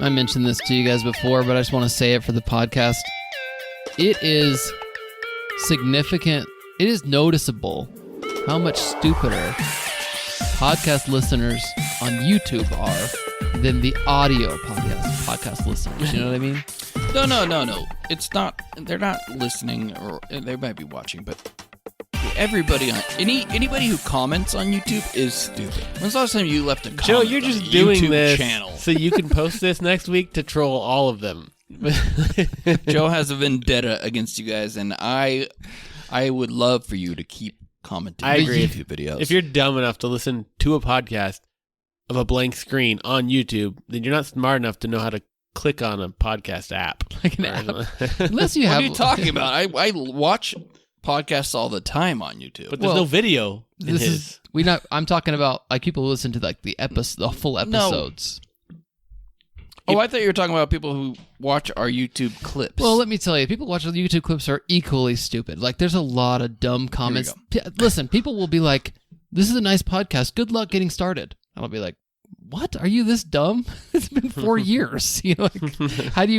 I mentioned this to you guys before, but I just want to say it for the podcast. It is significant. It is noticeable how much stupider podcast listeners on YouTube are than the audio podcast listeners. You know what I mean? No. It's not. They're not listening, or they might be watching, but everybody on anybody who comments on YouTube is stupid. When's the last time you left a comment? Joe, you're just doing YouTube this channel so you can post this next week to troll all of them. Joe has a vendetta against you guys, and I would love for you to keep commenting I on agree. YouTube videos. If you're dumb enough to listen to a podcast of a blank screen on YouTube, then you're not smart enough to know how to click on a podcast app. Like an app. Unless you what have. are you talking about? I watch podcasts all the time on YouTube. But there's no video in his. I'm talking about like people who listen to like the full episodes. Oh, I thought you were talking about people who watch our YouTube clips. Well, let me tell you, people watching the YouTube clips are equally stupid. Like, there's a lot of dumb comments. Listen, people will be like, "This is a nice podcast. Good luck getting started." I'll be like, "What? Are you this dumb? It's been 4 years." You know, like, how do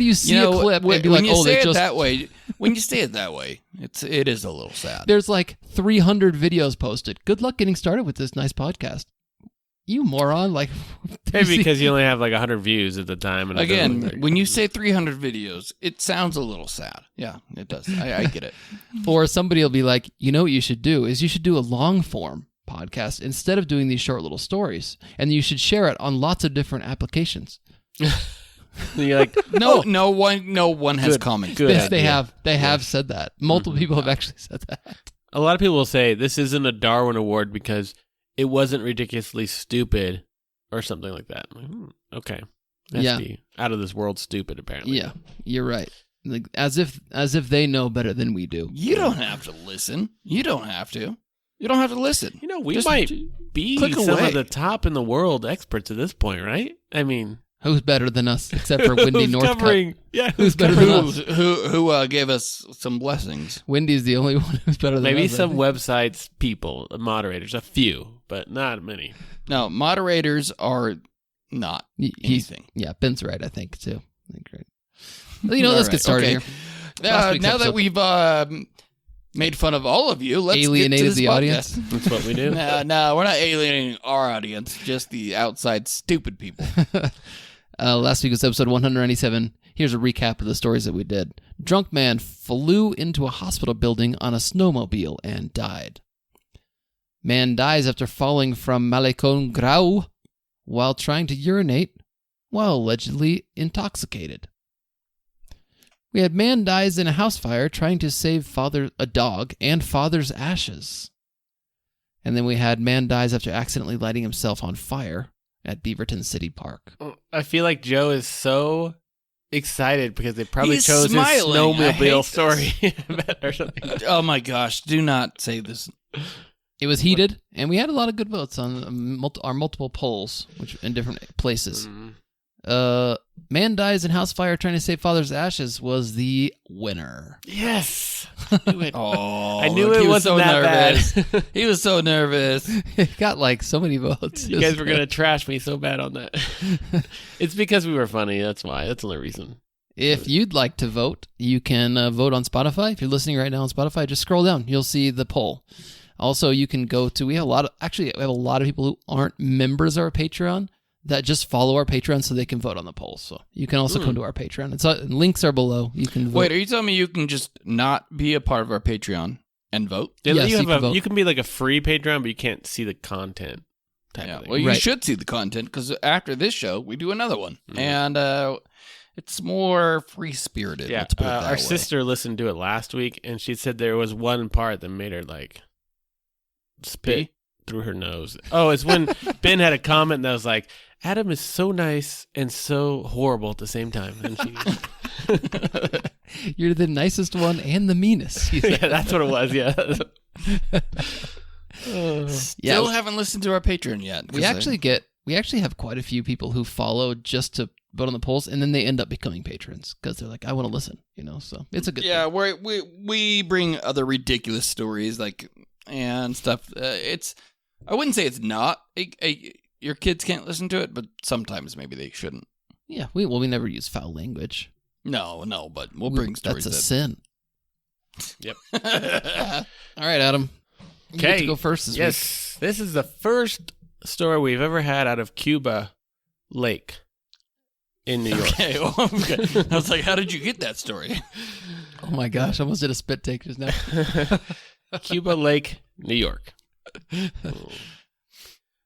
you see a clip and be like, "Oh, they just..." That way, when you say it that way, it is a little sad. There's like 300 videos posted. Good luck getting started with this nice podcast. You moron! Like, Maybe because you only have like 100 views at the time. And again, when you say 300 videos, it sounds a little sad. Yeah, it does. I get it. Or somebody will be like, "You know what you should do is you should do a long form podcast instead of doing these short little stories, and you should share it on lots of different applications." You're like, no one has commented. Good Yes, idea. they have said that. Multiple people have actually said that. A lot of people will say this isn't a Darwin Award because it wasn't ridiculously stupid or something like that. I'm like, okay. That's out of this world stupid, apparently. Yeah, you're right. Like, as if they know better than we do. You don't have to listen. You don't have to listen. You know, we Just might be click some away. of the top in the world experts at this point, right? I mean, Who's better than us, except for Wendy Northcutt? Who's better than us? Who gave us some blessings? Wendy's the only one who's better than Maybe us. some websites, people, moderators, a few, but not many. No, moderators are not anything. Yeah, Ben's right, I think, too. Right. Well, let's get started here. Now that we've made fun of all of you, let's alienated get to this the podcast. audience. That's what we do. No, we're not alienating our audience, just the outside stupid people. Last week was episode 197. Here's a recap of the stories that we did. Drunk man flew into a hospital building on a snowmobile and died. Man dies after falling from Malecon Grau while trying to urinate while allegedly intoxicated. We had man dies in a house fire trying to save a dog and father's ashes. And then we had man dies after accidentally lighting himself on fire at Beaverton City Park. I feel like Joe is so excited because they probably He's chose smiling. his I hate snowmobile story or something. Oh my gosh, do not say this. It was heated, and we had a lot of good votes on our multiple polls, which in different places. Man dies in house fire trying to save father's ashes was the winner. Yes. I knew it, Oh, I knew it wasn't that bad. He was so nervous. It got like so many votes. You guys were going to trash me so bad on that. It's because we were funny. That's why. That's the only reason. If you'd like to vote, you can vote on Spotify. If you're listening right now on Spotify, just scroll down. You'll see the poll. Also, you can go to, we have a lot of people who aren't members of our Patreon that just follow our Patreon so they can vote on the polls. So you can also come to our Patreon. Links are below. You can vote. Wait, are you telling me you can just not be a part of our Patreon and vote? Yeah, Yes, you can be like a free Patreon, but you can't see the content type of thing. Well, you Right. should see the content because after this show, we do another one. And it's more free-spirited. Yeah, let's put it that our way. sister listened to it last week, and she said there was one part that made her like spit through her nose. Oh, it's when Ben had a comment that was like, Adam is so nice and so horrible at the same time. And she, You're the nicest one and the meanest. yeah, that's what it was. Yeah. Still haven't listened to our Patreon yet. We actually have quite a few people who follow just to vote on the polls, and then they end up becoming patrons because they're like, I want to listen, so it's a good thing. we bring other ridiculous stories and stuff. I wouldn't say it's not your kids can't listen to it, but sometimes maybe they shouldn't. Yeah, we never use foul language. No, but we'll bring stories. That's a sin. Yep. All right, Adam. You get to go first this week. This is the first story we've ever had out of Cuba Lake in New York. Okay, okay. I was like, how did you get that story? Oh my gosh, I almost did a spit take just now. Cuba Lake, New York.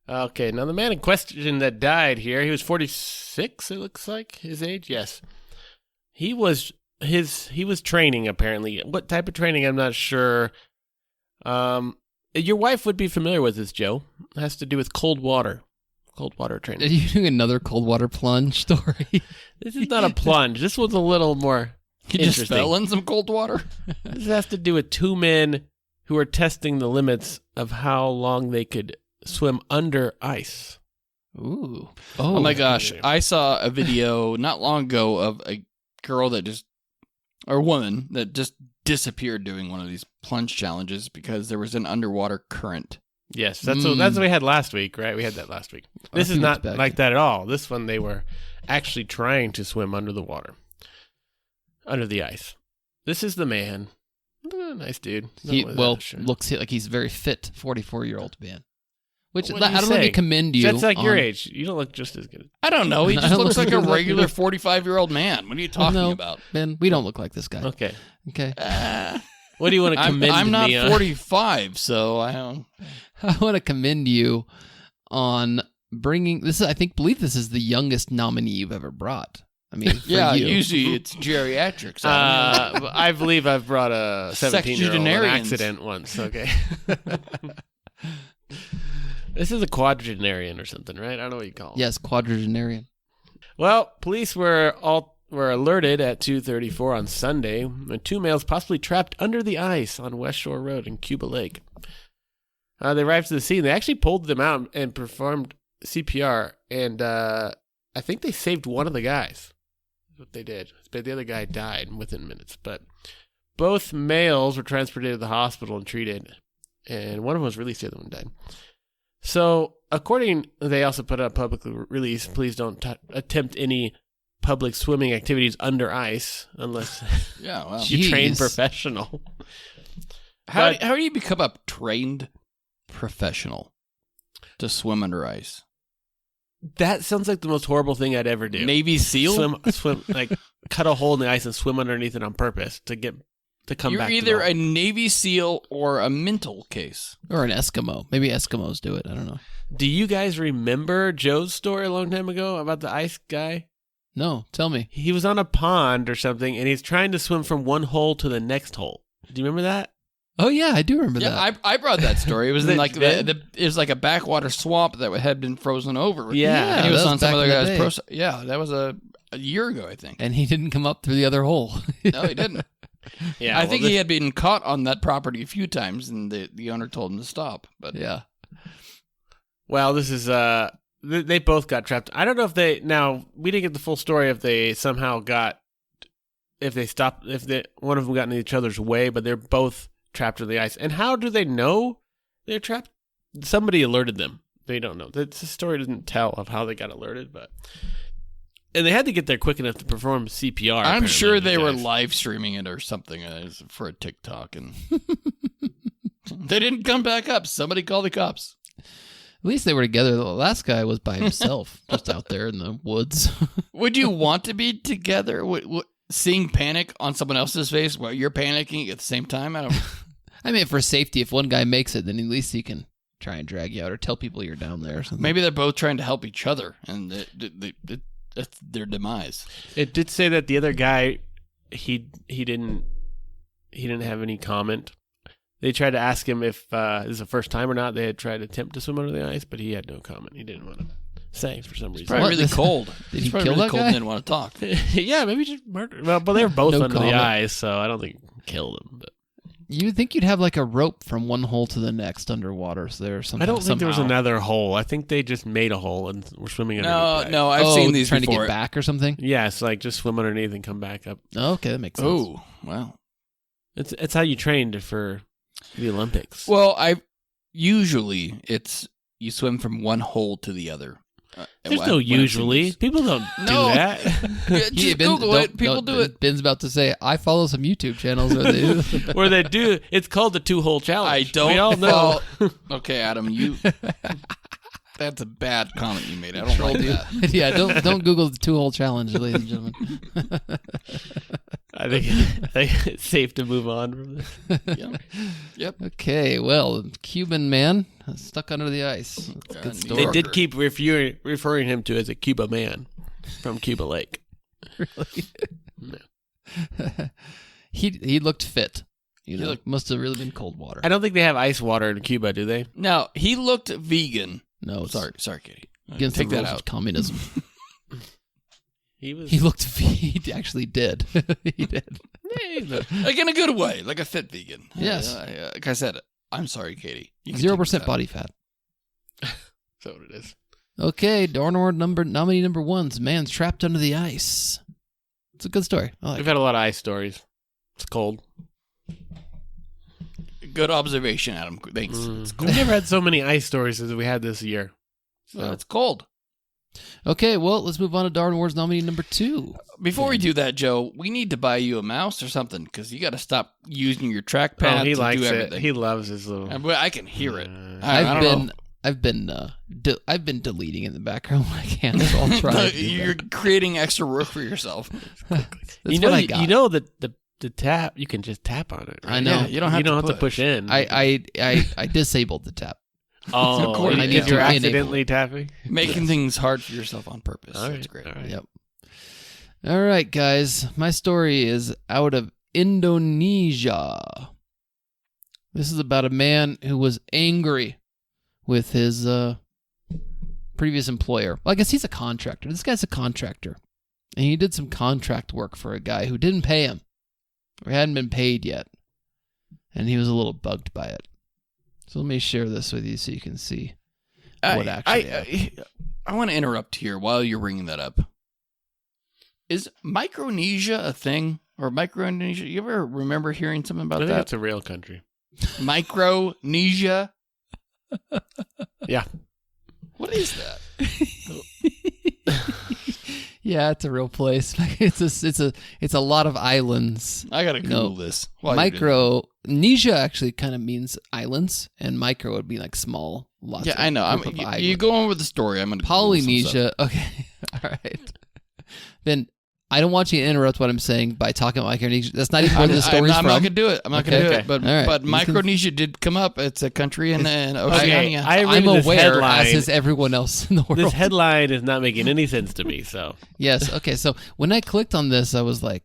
Okay, now the man in question that died here, he was 46, it looks like, his age. Yes. He was training, apparently. What type of training, I'm not sure. Your wife would be familiar with this, Joe. It has to do with cold water training. Are you doing another cold water plunge story? This is not a plunge. This one's a little more You just interesting. fell in some cold water? This has to do with two men who are testing the limits of how long they could swim under ice. Ooh. Oh my gosh. I saw a video not long ago of a woman that just disappeared doing one of these plunge challenges because there was an underwater current. Yes, that's what we had last week, right? We had that last week. This is not like that at all. This one, they were actually trying to swim under the water, under the ice. This is the man. Nice dude. Looks like he's very fit, 44-year-old man. Which What do I you don't let me say? commend you. That's like your age. You don't look just as good. I don't know. He I just don't looks look like a like regular you. 45-year-old man. What are you talking No, about? Ben, we don't look like this guy. Okay. Okay. What do you want to commend I'm not me on? 45, so I don't. I want to commend you on bringing this. I believe this is the youngest nominee you've ever brought. I mean, for Yeah, you. usually it's geriatrics. I believe I've brought a 17-year-old an Sexagenarians. accident once. Okay. This is a quadragenarian or something, right? I don't know what you call it. Yes, quadragenarian. Well, police were alerted at 2:34 on Sunday when two males possibly trapped under the ice on West Shore Road in Cuba Lake. They arrived to the scene. They actually pulled them out and performed CPR, and I think they saved one of the guys. That's what they did. But the other guy died within minutes. But both males were transported to the hospital and treated, and one of them was released. The other one died. So, they also put out a public release. Please don't attempt any public swimming activities under ice unless you train professional. How do you become a trained professional to swim under ice? That sounds like the most horrible thing I'd ever do. Navy SEAL? Swim, like cut a hole in the ice and swim underneath it on purpose to come You're back. You're either to a Navy SEAL or a mental case. Or an Eskimo. Maybe Eskimos do it. I don't know. Do you guys remember Joe's story a long time ago about the ice guy? No, tell me. He was on a pond or something, and he's trying to swim from one hole to the next hole. Do you remember that? Oh yeah, I do remember Yeah, that. I brought that story. It was in Is like it it was like a backwater swamp that had been frozen over. Yeah. and he was that on was some back other in the guy's day. Yeah, that was a year ago, I think. And he didn't come up through the other hole. No, he didn't. Yeah, I think he had been caught on that property a few times, and the owner told him to stop. But Yeah. Well, this is they both got trapped. I don't know if we didn't get the full story if they somehow one of them got in each other's way, but they're both trapped in the ice. And how do they know they're trapped? Somebody alerted them. They don't know. The story doesn't tell of how they got alerted, and they had to get there quick enough to perform CPR. I'm sure apparently, they were guys. live streaming it or something for a TikTok, and they didn't come back up. Somebody called the cops. At least they were together. The last guy was by himself, just out there in the woods. Would you want to be together? Seeing panic on someone else's face while you're panicking at the same time? I mean, for safety, if one guy makes it, then at least he can try and drag you out or tell people you're down there or something. Maybe they're both trying to help each other, and that's their demise. It did say that the other guy, he didn't have any comment. They tried to ask him if this is the first time or not. They had tried to attempt to swim under the ice, but he had no comment. He didn't want to say for some reason. Probably really cold. Did he He's probably kill really that cold guy? and didn't want to talk. Yeah, maybe just murder. Well, but they were both No under comment. the ice, so I don't think it killed him. But You'd think you'd have like a rope from one hole to the next underwater. So there's something. I don't think there was another hole. I think they just made a hole and were swimming underneath. No, I've seen these trying before. to get back or something. Yeah, it's like just swim underneath and come back up. Oh, okay, that makes sense. Oh, wow. It's how you trained for the Olympics. Well, usually it's you swim from one hole to the other. There's When no I've usually. seen this. People don't do No. that. Just Google it. People do it. Ben's about to say, I follow some YouTube channels where they do. Where they do. It's called the 2-hole challenge. I don't We all know. Okay, Adam, that's a bad comment you made. I don't like that. Yeah, don't Google the 2-hole challenge, ladies and gentlemen. I think it's safe to move on from this. Yep. Okay, well, Cuban man stuck under the ice. That's a good New story. They did keep referring him to as a Cuba man from Cuba Lake. He looked fit. Must have really been cold water. I don't think they have ice water in Cuba, do they? Now, he looked vegan. No, it's Sorry, Katie. against Take the that rules out. of communism. He He looked. He actually did. He did. Like in a good way, like a fit vegan. Yes. Like I said, I'm sorry, Katie. You can 0% take that. body fat. So what it is. Okay, Darwin Award nominee number 1's man's trapped under the ice. It's a good story. I like We've it. had a lot of ice stories. It's cold. Good observation, Adam. Thanks. We've never had so many ice stories as we had this year. So It's cold. Okay, well, let's move on to Darwin Awards nominee number 2. Before we do that, Joe, we need to buy you a mouse or something because you got to stop using your trackpad he to likes do it. everything. He loves his little. I can hear it. I I've don't know. I've been deleting in the background when I can, so I'll try. to do You're that. creating extra work for yourself. That's you know, what I got. you know that the tap. You can just tap on it. Right? I know. Yeah, you don't have to push in. I disabled the tap. Oh, Of course, I need because to you're enable accidentally tapping. Making things hard for yourself on purpose. All right, That's great. all right. Yep. All right, guys. My story is out of Indonesia. This is about a man who was angry with his previous employer. Well, I guess he's a contractor. This guy's a contractor. And he did some contract work for a guy who didn't pay him, or hadn't been paid yet. And he was a little bugged by it. So let me share this with you so you can see what actually happened. I want to interrupt here while you're bringing that up. Is Micronesia a thing? Or Micronesia? You ever remember hearing something I about think that? that's a real country. Micronesia? Yeah. What is that? Yeah, it's a real place. It's a lot of islands. I got to Google No. this. while you're doing Micronesia actually kind of means islands, and micro would be like small. Lots Yeah, of I know. group of You islands. go on with the story. I'm going to Polynesia. Okay, all right. Then I don't want you to interrupt what I'm saying by talking about Micronesia. That's not even where the story's I'm from. not going to do it. I'm not going to do Okay. it. But All right. but You can- Micronesia did come up. It's a country in Okay, Oceania. I read I'm this aware, headline. as is everyone else in the world. This headline is not making any sense to me. So Yes. Okay. So when I clicked on this, I was like,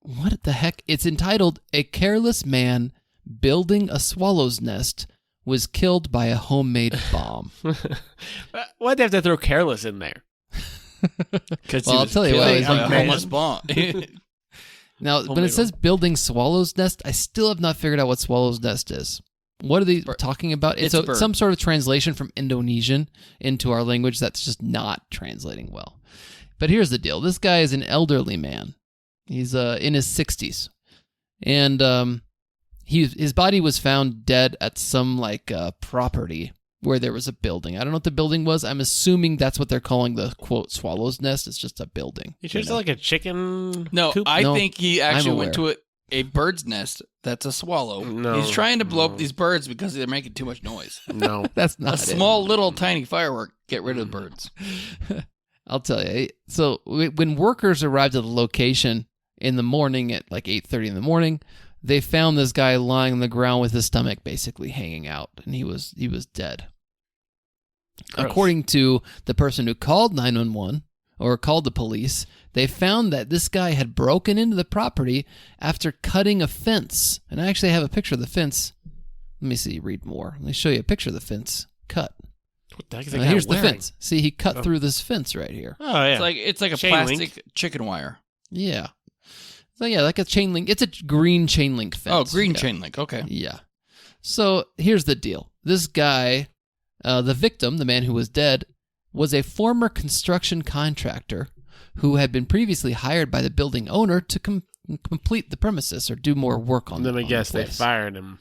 "What the heck?" It's entitled "A Careless Man Building a Swallow's Nest Was Killed by a Homemade Bomb." why'd they have to throw careless in there? Because Well, I'll tell you what, a it's like- homeless bomb. Now, when Homemade it says "building swallow's nest," I still have not figured out what swallow's nest is. What are they talking about? It's a bird. Some sort of translation from Indonesian into our language that's just not translating well. But here's the deal: this guy is an elderly man. He's in his 60s, and his body was found dead at some property where there was a building. I don't know what the building was. I'm assuming that's what they're calling the quote swallow's nest. It's just a building. You sure it's like a chicken? No, coop? I No, think he actually I'm went to a bird's nest that's a swallow. No, He's trying to blow no. up these birds because they're making too much noise. No. That's not A it. small little tiny firework, get rid of the birds. I'll tell you. So when workers arrived at the location in the morning at like 8:30 in the morning, they found this guy lying on the ground with his stomach basically hanging out, and he was dead. Gross. According to the person who called 911 or called the police, they found that this guy had broken into the property after cutting a fence. And I actually have a picture of the fence. Let me see. Read more. Let me show you a picture of the fence cut. What the heck is Now, that guy here's the wearing? fence. See, he cut Oh. through this fence right here. Oh yeah. It's like a Chain plastic link. chicken wire. Yeah. So yeah, like a chain link. It's a green chain link fence. Oh, green Yeah. chain link. Okay. Yeah. So here's the deal. This guy, the victim, the man who was dead, was a former construction contractor who had been previously hired by the building owner to complete the premises or do more work on And then I on guess the they place. fired him.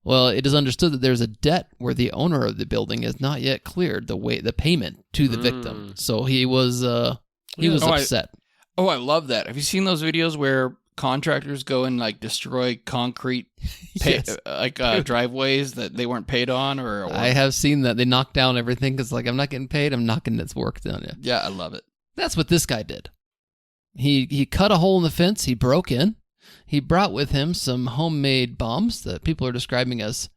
Well, it is understood that there's a debt where the owner of the building has not yet cleared the payment to the victim. So he was upset. I love that. Have you seen those videos where contractors go and like destroy concrete driveways that they weren't paid on? Or I have seen that. They knock down everything because like, I'm not getting paid. I'm not getting this work done. Yeah, I love it. That's what this guy did. He cut a hole in the fence. He broke in. He brought with him some homemade bombs that people are describing as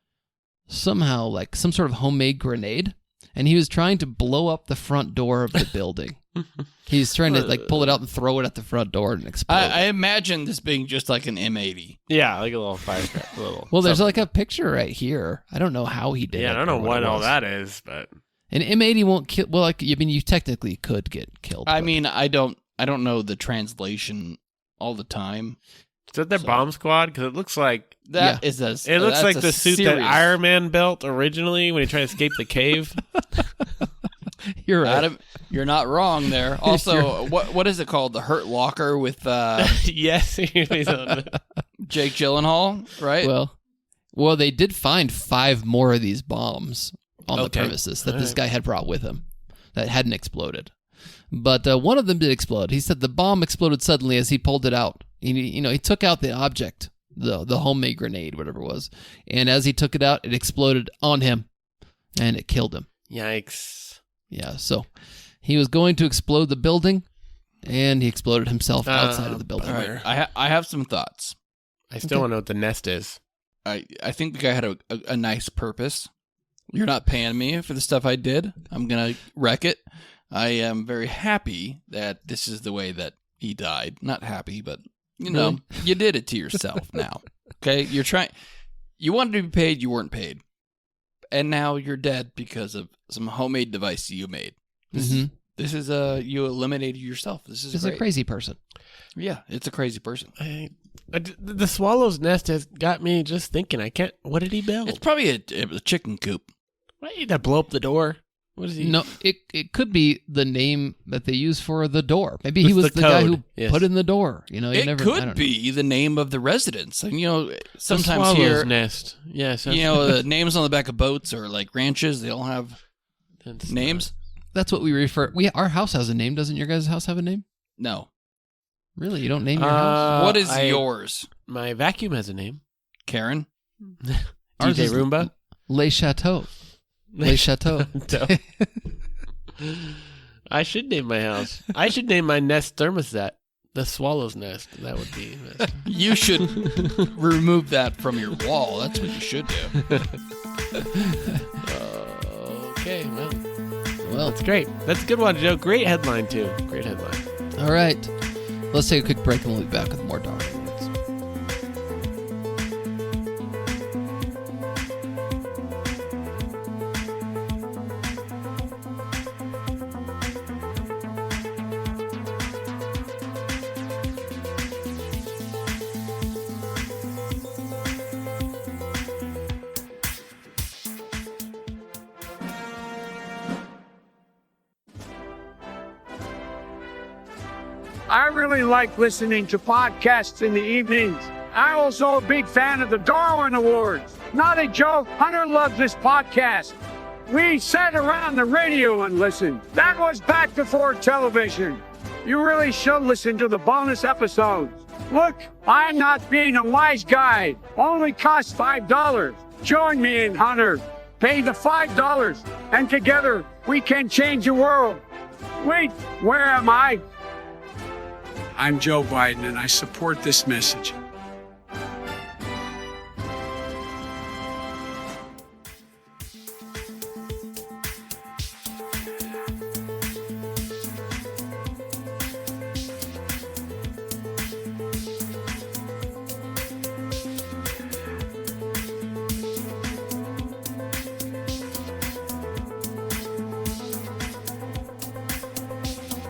somehow like some sort of homemade grenade. And he was trying to blow up the front door of the building. He's trying to like pull it out and throw it at the front door and explode. I imagine this being just like an M80. Yeah, like a little firecracker. Well, there's like a picture right here. I don't know how he did it. Yeah, I don't know what all that is, but an M80 won't kill. Well, like, I mean, you technically could get killed. I mean, I don't know the translation all the time. Is that their bomb squad? Because it looks like that it looks like the suit that Iron Man built originally when he tried to escape the cave. You're right. Adam, you're not wrong there. Also, what is it called? The Hurt Locker with yes, Jake Gyllenhaal, right? Well, they did find 5 more of these bombs on the premises that this guy had brought with him that hadn't exploded. But one of them did explode. He said the bomb exploded suddenly as he pulled it out. He took out the object, the homemade grenade, whatever it was, and as he took it out, it exploded on him, and it killed him. Yikes! Yeah, so he was going to explode the building, and he exploded himself outside of the building. All right. I have some thoughts. I still want to know what the nest is. I think the guy had a nice purpose. You're not paying me for the stuff I did. I'm gonna wreck it. I am very happy that this is the way that he died. Not happy, but you did it to yourself now. Okay? You wanted to be paid, you weren't paid. And now you're dead because of some homemade device you made. This is you eliminated yourself. This is a crazy person. Yeah, it's a crazy person. The swallow's nest has got me just thinking. What did he build? It's probably a chicken coop. Why did that blow up the door? What is he? No, it could be the name that they use for the door. Maybe he was the guy who put in the door. It could be the name of the residence. And sometimes the here nest. Yes. The names on the back of boats or like ranches, they all have names. That's what we refer. Our house has a name. Doesn't your guys' house have a name? No. Really, you don't name your house? What is yours? My vacuum has a name. Karen. DJ Roomba. Le Chateau. Le Chateau. I should name my house. I should name my nest thermostat the swallow's nest. That would be nice. You should remove that from your wall. That's what you should do. Okay, well, that's great. That's a good one, Joe. Great headline, too. Great headline. All right. Let's take a quick break and we'll be back with more Darwin Awards. I really like listening to podcasts in the evenings. I'm also a big fan of the Darwin Awards. Not a joke, Hunter loves this podcast. We sat around the radio and listened. That was back before television. You really should listen to the bonus episodes. Look, I'm not being a wise guy. Only costs $5. Join me and Hunter. Pay the $5, and together we can change the world. Wait, where am I? I'm Joe Biden, and I support this message.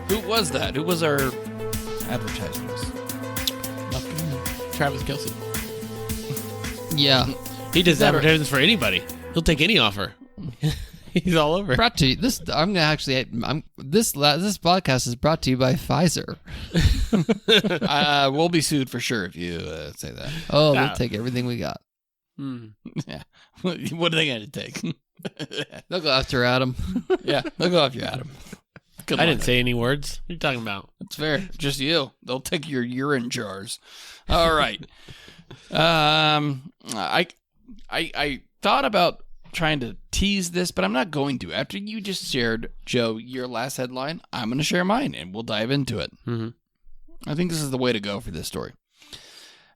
Who was that? Who was our advertisements? Travis Kelce. Yeah. He does advertisements for anybody. He'll take any offer. He's all over. Brought to you. This podcast is brought to you by Pfizer. We'll be sued for sure if you say that. Oh, they'll take everything we got. Yeah. What are they going to take? They'll go after Adam. Yeah, they'll go after Adam. Good I luck. didn't say any words. What are you talking about? That's fair. Just you. They'll take your urine jars. All right. I thought about trying to tease this, but I'm not going to. After you just shared, Joe, your last headline, I'm going to share mine, and we'll dive into it. Mm-hmm. I think this is the way to go for this story.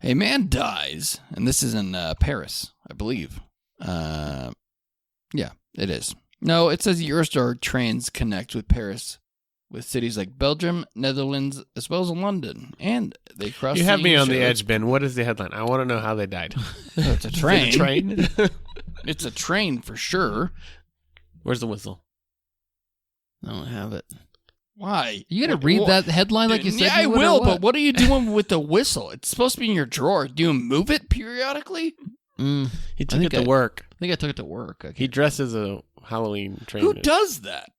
A man dies, and this is in Paris, I believe. Yeah, it is. No, it says Eurostar trains connect with Paris, with cities like Belgium, Netherlands, as well as London, and they cross. You have me on the English edge, Ben. What is the headline? I want to know how they died. It's a train. Is it a train? It's a train for sure. Where's the whistle? I don't have it. Why? You got to read that headline like you said. Yeah, I you would, or will, what? but what are you doing with the whistle? It's supposed to be in your drawer. Do you move it periodically? He took it to work. I think I took it to work. He dressed as a Halloween train. Who does that?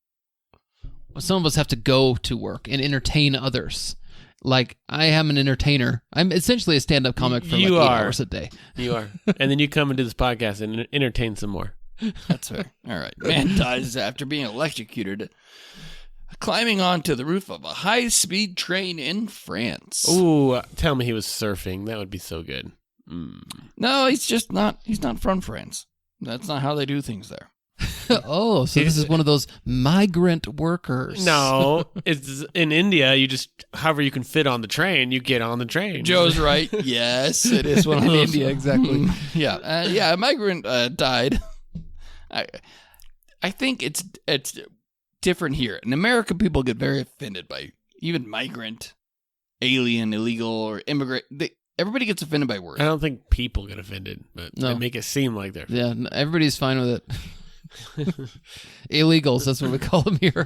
Well, some of us have to go to work and entertain others. Like, I am an entertainer. I'm essentially a stand-up comic for You like 8 are. hours a day. You are. And then you come and do this podcast and entertain some more. That's fair. All right. Man dies after being electrocuted climbing onto the roof of a high-speed train in France. Ooh, tell me he was surfing. That would be so good. No, he's not from France. That's not how they do things there. Oh, so this is one of those migrant workers. No, it's in India. You just, however you can fit on the train, you get on the train. Joe's right. Yes, it is one of In those. India, exactly. Yeah. A migrant died. I think it's different here. In America, people get very offended by even migrant, alien, illegal, or immigrant. Everybody gets offended by words. I don't think people get offended, but they make it seem like they're. Yeah, everybody's fine with it. Illegals, that's what we call them here.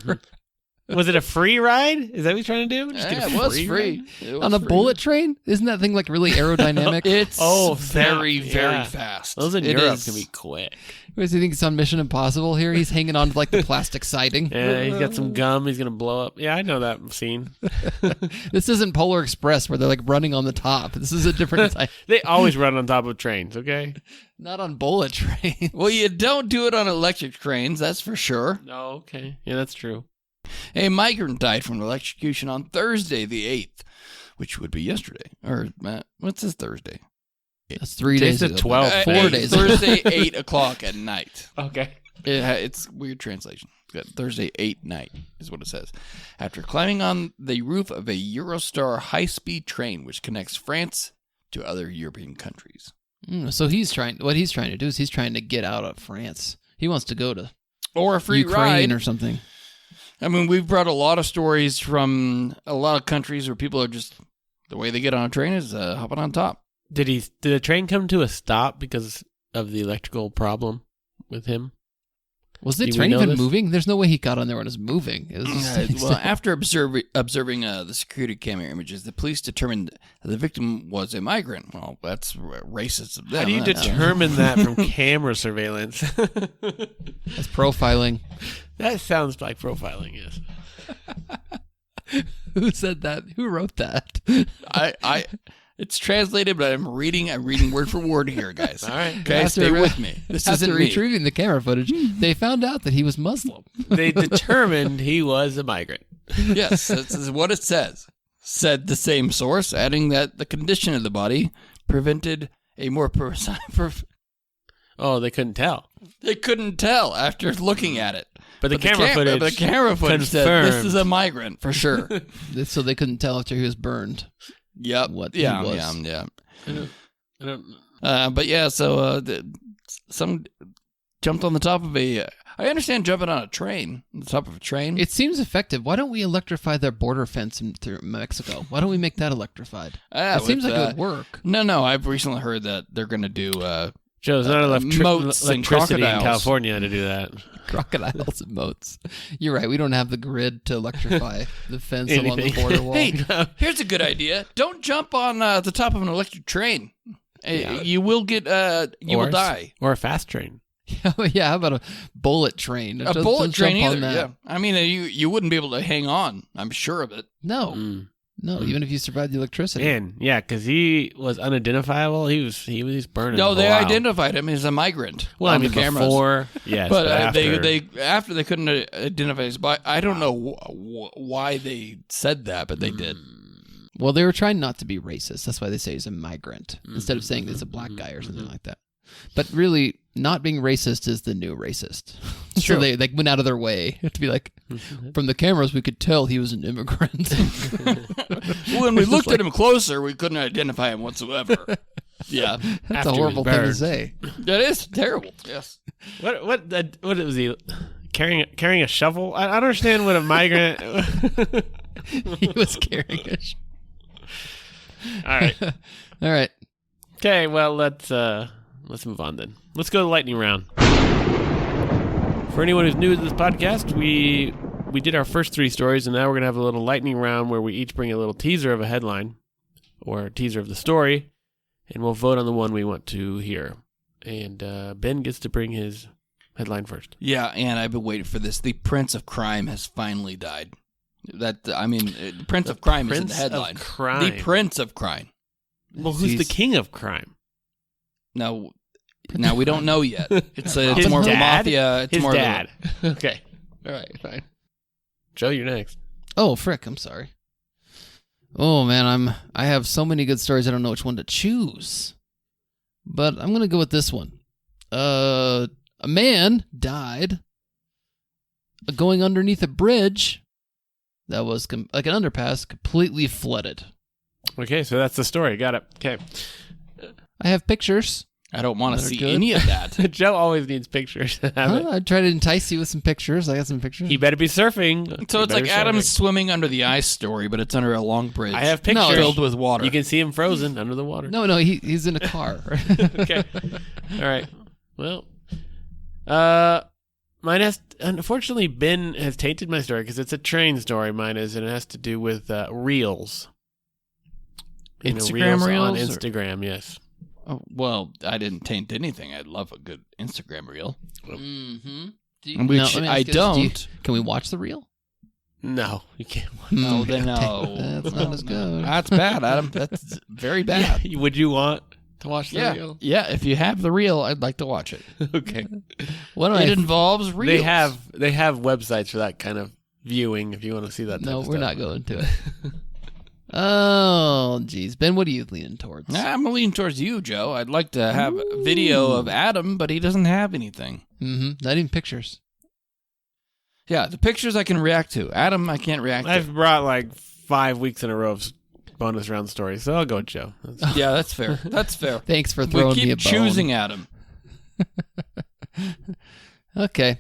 Was it a free ride? Is that what you're trying to do? Just get a it was free free. ride? It was On a free. bullet train? Isn't that thing like really aerodynamic? It's very, snap. very Yeah. fast. Those in It Europe is. can be quick. Does he think it's on Mission Impossible here? He's hanging on to like the plastic siding. Yeah, he's got some gum. He's gonna blow up. Yeah, I know that scene. This isn't Polar Express where they're like running on the top. This is a different type. They always run on top of trains. Okay. Not on bullet trains. Well, you don't do it on electric trains, that's for sure. Oh, okay. Yeah, that's true. A migrant died from electrocution on Thursday, the 8th, which would be yesterday. Or, what's this Thursday? That's 3 days Today's the ago. 12th. 4 days ago. Thursday, 8 o'clock at night. Okay. It's weird translation. Thursday, 8 night is what it says. After climbing on the roof of a Eurostar high-speed train, which connects France to other European countries. So what he's trying to do is he's trying to get out of France. He wants to go to Or a free Ukraine ride. or something. I mean, we've brought a lot of stories from a lot of countries where people are just, the way they get on a train is hopping on top. Did the train come to a stop because of the electrical problem with him? Was the Do we train know even this? moving? There's no way he got on there when it was moving. It was just Well, after observing the security camera images, the police determined the victim was a migrant. Well, that's racist of them. How do you That's- determine that from camera surveillance? That's profiling. That sounds like profiling, yes. Who said that? Who wrote that? It's translated, but I'm reading word for word here, guys. All right. Okay, After stay re- with me. This After isn't me. retrieving the camera footage, they found out that he was Muslim. They determined he was a migrant. Yes, this is what it says. Said the same source, adding that the condition of the body prevented a more precise. Oh, they couldn't tell. They couldn't tell after looking at it. But the camera footage The camera footage said this is a migrant for sure. So they couldn't tell after he was burned. Yep. What he Yeah. was. Yeah. I don't But yeah, so some jumped on the top of a. I understand jumping on a train, on the top of a train. It seems effective. Why don't we electrify their border fence through Mexico? Why don't we make that electrified? It seems like it would work. No. I've recently heard that they're going to do. Joe, there's not enough moats and electricity in crocodiles. California to do that. Crocodiles and moats. You're right. We don't have the grid to electrify the fence along the Anything. border wall. Hey, here's a good idea. Don't jump on the top of an electric train. Yeah. You will get. You will die. Or a fast train. Yeah, how about a bullet train? A Don't bullet train jump either. on that. Yeah. I mean, you wouldn't be able to hang on. I'm sure of it. No. No, even if you survived the electricity. Man, yeah, because he was unidentifiable. He was burning. No, they Wow. identified him as a migrant. Well, I on mean, the cameras. before, yes, but after. after they couldn't identify his body. I don't know why they said that, but they did. Well, they were trying not to be racist. That's why they say he's a migrant instead of saying it's a black guy or something like that. But really, not being racist is the new racist. So True. they went out of their way to be like, from the cameras, we could tell he was an immigrant. When we looked at him closer, we couldn't identify him whatsoever. Yeah, That's After a he horrible was thing to burned. say. that is terrible. Yes. What was he carrying a shovel? I don't understand what a migrant. He was carrying a All right. All right. Okay. Well, let's move on then. Let's go to the lightning round. For anyone who's new to this podcast, we did our first 3 stories, and now we're gonna have a little lightning round where we each bring a little teaser of a headline or a teaser of the story, and we'll vote on the one we want to hear. And Ben gets to bring his headline first. Yeah, and I've been waiting for this. The Prince of Crime has finally died. The Prince of Crime is in the Prince of headline. Crime. The Prince of Crime. Well, who's the king of crime? Now we don't know yet. It's His more of a dad? mafia. It's His more dad. Of Okay. All right. Fine. Joe, you're next. Oh, frick. I'm sorry. Oh, man. I have so many good stories. I don't know which one to choose. But I'm going to go with this one. A man died going underneath a bridge that was like an underpass, completely flooded. Okay, so that's the story. Got it. Okay. I have pictures. I don't want to They're see good. any of that. Joe always needs pictures. To have it. I tried to entice you with some pictures. I got some pictures. He better be surfing. So He it's better like surfing. Adam's swimming under the ice story, but it's under a long bridge. I have pictures. filled with water. You can see him frozen under the water. No, he's in a car. Okay. All right. Well, mine has, unfortunately, Ben has tainted my story because it's a train story, mine is, and it has to do with reels. Instagram on reels or- Instagram, yes. Oh, well, I didn't taint anything. I love a good Instagram reel. Mm-hmm. Which I don't. Can we watch the reel? No, you can't. No, then no. That's not as good. That's bad, Adam. That's very bad. Yeah, would you want to watch the reel? Yeah. If you have the reel, I'd like to watch it. Okay. What do It I? involves reels. They have websites for that kind of viewing if you want to see that type No, of we're stuff. not going to it. Oh, geez, Ben, what are you leaning towards? I'm leaning towards you, Joe. I'd like to have a video of Adam, but he doesn't have anything. Mm-hmm. Not even pictures. Yeah, the pictures I can react to. Adam, I can't react I've to. brought like 5 weeks in a row of bonus round stories, so I'll go with Joe. Yeah, that's fair. That's fair. Thanks for We throwing me a keep bone. choosing Adam. Okay.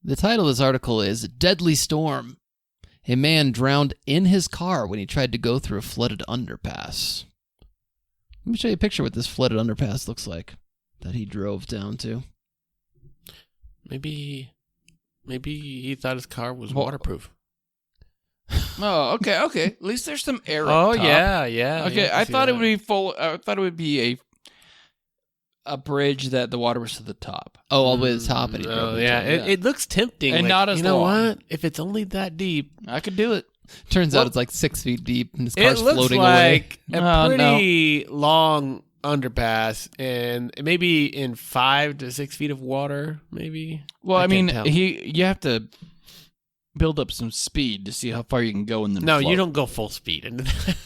The title of this article is Deadly Storm. A man drowned in his car when he tried to go through a flooded underpass. Let me show you a picture of what this flooded underpass looks like that he drove down to. Maybe he thought his car was waterproof. Oh, okay. At least there's some air. Oh up top. yeah. Okay, yeah, I thought it would be full. I thought it would be a bridge that the water was to the top. Oh, all the way to the top. And he drove Oh to yeah, the top. it looks tempting, And like, not as you know long. what? If it's only that deep, I could do it. Turns Well, out it's like 6 feet deep and his it car's looks floating away. like a pretty long underpass, and maybe in 5 to 6 feet of water, maybe. Well, I mean, can't tell. you have to build up some speed to see how far you can go in the. No, you don't go full speed into that.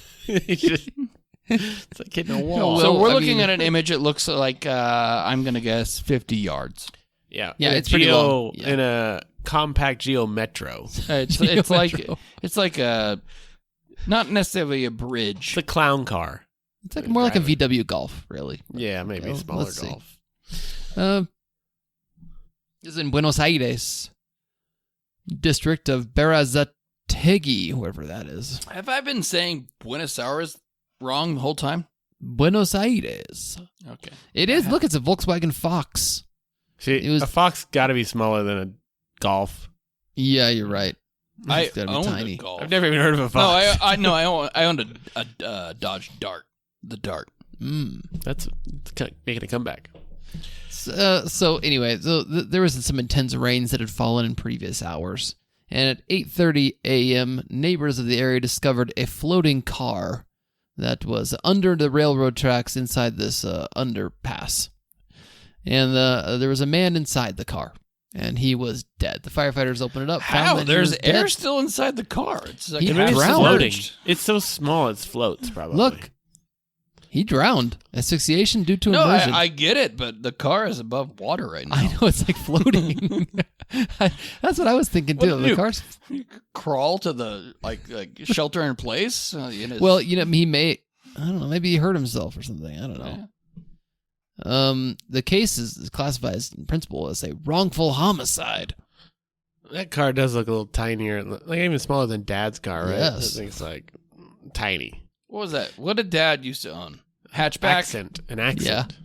It's like hitting a wall. Well, So we're I looking mean- at an image. It looks like I'm gonna guess 50 yards. Yeah, Yeah, in a it's pretty long. Yeah. in a compact Geo Metro. It's like a not necessarily a bridge. It's a clown car. It's like more like a VW Golf, really. Yeah, maybe Well, smaller let's see. golf. This is in Buenos Aires, district of Berazategui, whoever that is. Have I been saying Buenos Aires wrong the whole time? Buenos Aires. Okay. It is. Look, it's a Volkswagen Fox. See, It was- a Fox got to be smaller than a Golf. Yeah, you're right. I It's gotta be owned tiny. a Golf. I've never even heard of a No, Fox. I owned a Dodge Dart. The Dart. That's kind of making a comeback. So anyway, there was some intense rains that had fallen in previous hours, And at 8:30 a.m., neighbors of the area discovered a floating car that was under the railroad tracks inside this underpass. And there was a man inside the car, and he was dead. The firefighters opened it up. How? There's air still inside the car. It's like He Maybe it's drowned. floating. It's so small, it floats probably. Look, he drowned. Asphyxiation due to No, immersion. I get it, but the car is above water right now. I know, it's like floating. That's what I was thinking too. What do The you car's crawl to the like shelter in place. well, he may. I don't know. Maybe he hurt himself or something. I don't know. Yeah. The case is classified in principle as a wrongful homicide. That car does look a little tinier, like even smaller than Dad's car, right? Yes. That thing's like tiny. What was that? What did Dad used to own? Hatchback. An accent.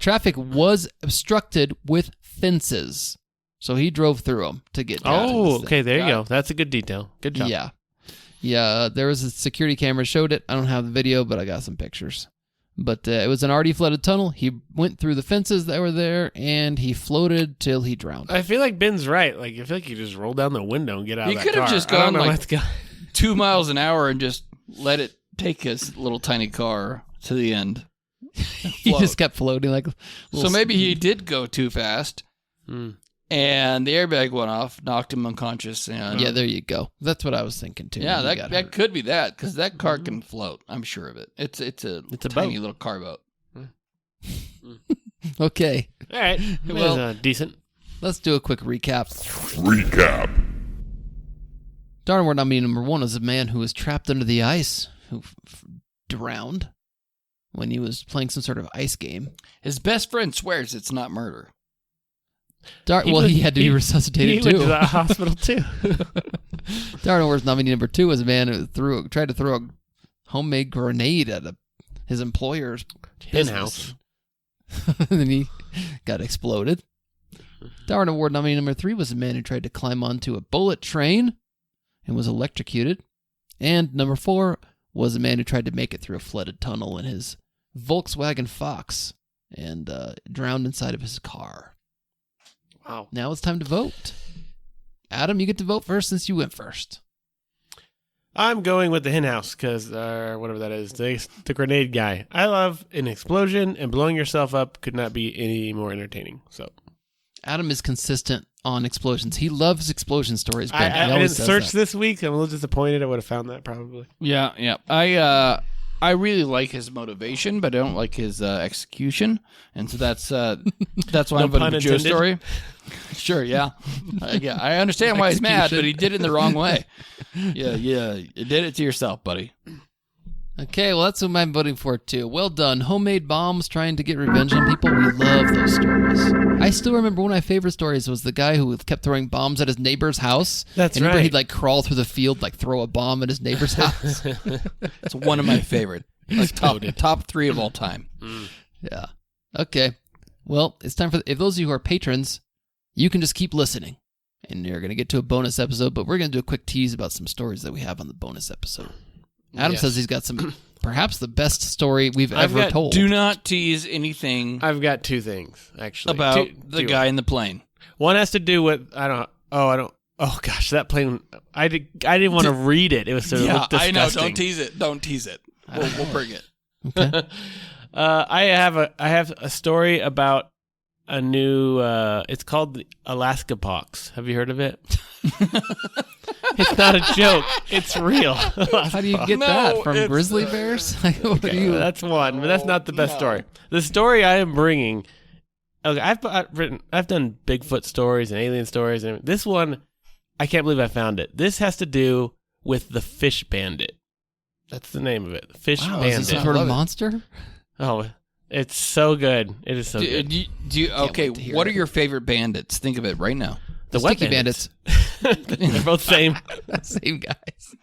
Traffic was obstructed with fences, so he drove through them to get down to Oh, this okay, there you Got go. That's a good detail. Good job. thing. Yeah. There was a security camera showed it. I don't have the video, but I got some pictures. But it was an already flooded tunnel. He went through the fences that were there, and he floated till he drowned. I feel like Ben's right. Like I feel like you just roll down the window and get out He of that could have car. just I don't gone know like what's going- 2 miles an hour and just let it take his little tiny car to the end. He just kept floating like. So maybe he did go too fast, Hmm. and the airbag went off, knocked him unconscious. And Yeah, there you go. That's what I was thinking too. yeah, He got that hurt. could be that because that car can float. I'm sure of it. It's a tiny boat. little car boat. Okay, All right. Well- Well, decent. let's do a quick recap. Recap. Darwin Award nominee number 1 was a man who was trapped under the ice, who drowned when he was playing some sort of ice game. His best friend swears it's not murder. He had to be resuscitated He too. went to the hospital too. Darwin Award's nominee number 2 was a man who tried to throw a homemade grenade at his employer's Hen business. house. And then he got exploded. Darwin Award nominee number 3 was a man who tried to climb onto a bullet train and was electrocuted. And number 4 was a man who tried to make it through a flooded tunnel in his Volkswagen Fox and drowned inside of his car. Wow. Now it's time to vote. Adam, you get to vote first since you went first. I'm going with the hen house because whatever that is, the grenade guy. I love an explosion, and blowing yourself up could not be any more entertaining. So Adam is consistent on explosions. He loves explosion stories. Ben. He I always didn't says search that. this week. I'm a little disappointed. I would have found that probably. Yeah. I really like his motivation, but I don't like his execution, and so that's why I'm voting for Joe's intended. story. Sure, yeah, I understand why he's mad, but he did it in the wrong way. Yeah, you did it to yourself, buddy. Okay, well, that's what I'm voting for, too. Well done. Homemade bombs trying to get revenge on people. We love those stories. I still remember one of my favorite stories was the guy who kept throwing bombs at his neighbor's house. That's and remember right. he'd, like, crawl through the field, like, throw a bomb at his neighbor's house. It's one of my favorite, like top 3 of all time. Yeah. Okay. Well, it's time for... If those of you who are patrons, you can just keep listening. And you're going to get to a bonus episode, but we're going to do a quick tease about some stories that we have on the bonus episode. Adam Yes. says he's got some, perhaps the best story we've I've ever got- told. Do not tease anything I've got 2 things actually about Two- the two. guy in the plane. One has to do with Oh gosh, that plane! I didn't want to read it. It was so Yeah, looked I know. disgusting. Don't tease it. We'll bring it. Okay. I have a story about a new. It's called the Alaska pox. Have you heard of it? It's not a joke. It's real. How do you get No, that? From it's, grizzly bears? What do you... That's one, but that's not the best no. story. The story I am bringing. Okay, I've done Bigfoot stories and alien stories, and this one, I can't believe I found it. This has to do with the fish bandit. That's the name of it. The fish Wow, bandit. is this some I sort of love it. monster? Oh, it's so good. It is so good. Okay, wait to hear what are it. your favorite bandits? Think of it right now. The Sticky wet bandits. They're both same. Same guys.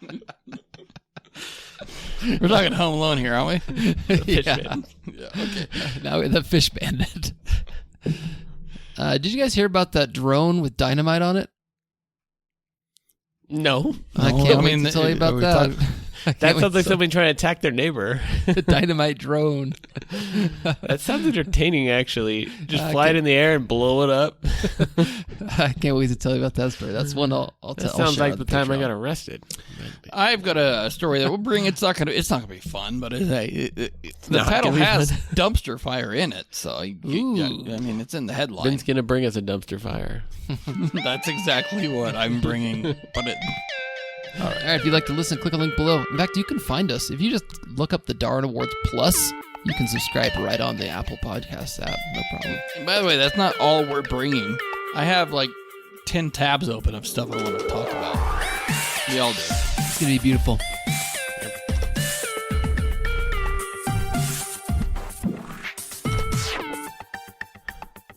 We're talking Home Alone here, aren't we? Fish Yeah. bandit. Yeah, okay. Now we're the fish bandit. Did you guys hear about that drone with dynamite on it? No. I No, can't I wait mean, to tell you are about we that. That sounds like somebody trying to attack their neighbor. The dynamite drone. That sounds entertaining, actually. Just fly it in the air and blow it up. I can't wait to tell you about that story. That's one I'll tell. That sounds like the time I got arrested. I've got a story that we'll bring. It's not gonna be fun, but the title has dumpster fire in it, so I mean it's in the headline. Ben's gonna bring us a dumpster fire. That's exactly what I'm bringing. But all right. If you'd like to listen, click a link below. In fact, you can find us if you just look up the Darwin Awards Plus. You can subscribe right on the Apple Podcasts app. No problem. And by the way, that's not all we're bringing. I have like 10 tabs open of stuff I want to talk about. We all do. It's gonna be beautiful.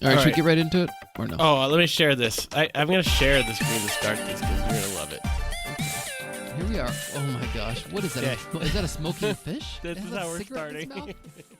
All right, should we get right into it? Or no? Oh, let me share this. I'm going to share the screen to start this because you're going to love it. Here we are. Oh my gosh. What is that? Okay. Is that a smoking fish? This It is has a how we're cigarette in its starting. mouth?